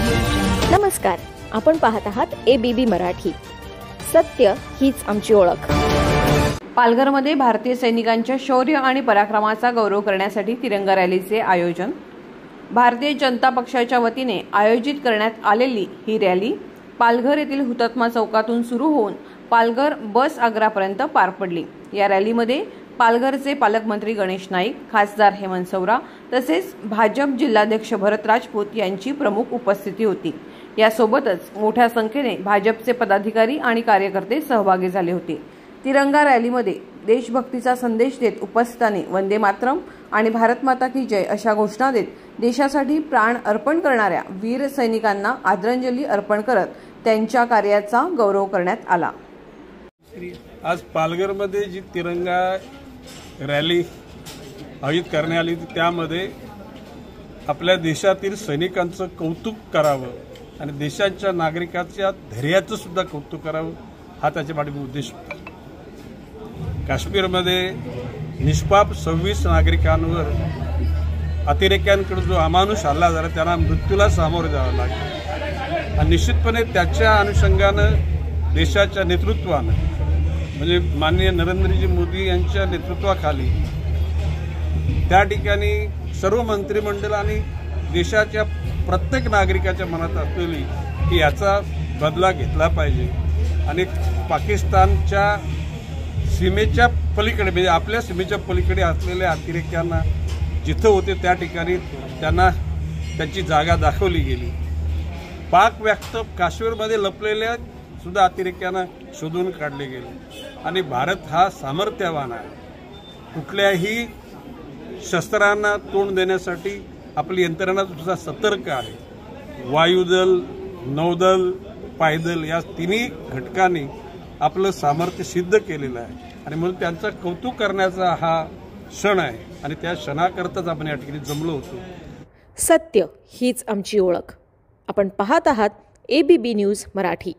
नमस्कार, आपण पाहत आहात ABB मराठी. सत्य हीच आमची ओळख. पालघरमध्ये भारतीय सैनिकांच्या शौर्य आणि पराक्रमाचा गौरव करण्यासाठी तिरंगा रॅलीचे आयोजन. भारतीय जनता पक्षाच्या वतीने आयोजित करण्यात आलेली ही रॅली पालघर येथील हुतात्मा चौकातून सुरू होऊन पालघर बस आग्रापर्यंत पार पडली. या रॅलीमध्ये पालघरचे पालकमंत्री गणेश नाईक, खासदार हेमंत सौरा तसेच भाजप जिल्हाध्यक्ष भरत राजपूत यांची प्रमुख उपस्थिती होती. यासोबतच मोठ्या संख्येने भाजपचे पदाधिकारी आणि कार्यकर्ते सहभागी झाले होते. तिरंगा रॅलीमध्ये देशभक्तीचा संदेश देत उपस्थितांनी वंदे मातरम आणि भारत माता की जय अशा घोषणा देत देशासाठी प्राण अर्पण करणाऱ्या वीर सैनिकांना आदरांजली अर्पण करत त्यांच्या कार्याचा गौरव करण्यात आला. आज पालघरमध्ये जी तिरंगा रॅली आयोजित करण्यात आली त्यामध्ये आपल्या देशातील सैनिकांचं कौतुक करावं आणि देशाच्या नागरिकांच्या धैर्याचं सुद्धा कौतुक करावं हा त्याच्या पाठीमागे उद्देश होता. काश्मीरमध्ये निष्पाप 26 नागरिकांवर अतिरेक्यांकडे जो अमानुष हल्ला झाला त्यांना मृत्यूला सामोरे जावं लागलं आणि निश्चितपणे त्याच्या अनुषंगानं देशाच्या नेतृत्वानं म्हणजे माननीय नरेंद्रजी मोदी यांच्या नेतृत्वाखाली त्या ठिकाणी सर्व मंत्रिमंडळ आणि देशाच्या प्रत्येक नागरिकाच्या मनात असलेली की याचा बदला घेतला पाहिजे आणि पाकिस्तानच्या सीमेच्या पलीकडे म्हणजे आपल्या सीमेच्या पलीकडे असलेल्या अतिरेक्यांना जिथं होते त्या ठिकाणी त्यांना त्यांची जागा दाखवली गेली. पाक व्याप्त काश्मीरमध्ये लपलेल्या सुद्धा अतिरेक्यांना शोधून काढले गेले आणि भारत हा सामर्थ्यवान आहे. कुठल्याही शस्त्रांना तोंड देण्यासाठी आपली यंत्रणा सुद्धा सतर्क आहे. वायुदल, नौदल, पायदल या तिन्ही घटकांनी आपलं सामर्थ्य सिद्ध केलेलं आहे आणि म्हणून त्यांचं कौतुक करण्याचा हा क्षण आहे आणि त्या क्षणाकरताच आपण या ठिकाणी जमलो होतो. सत्य हीच आमची ओळख. आपण पाहत आहात ABB न्यूज मराठी.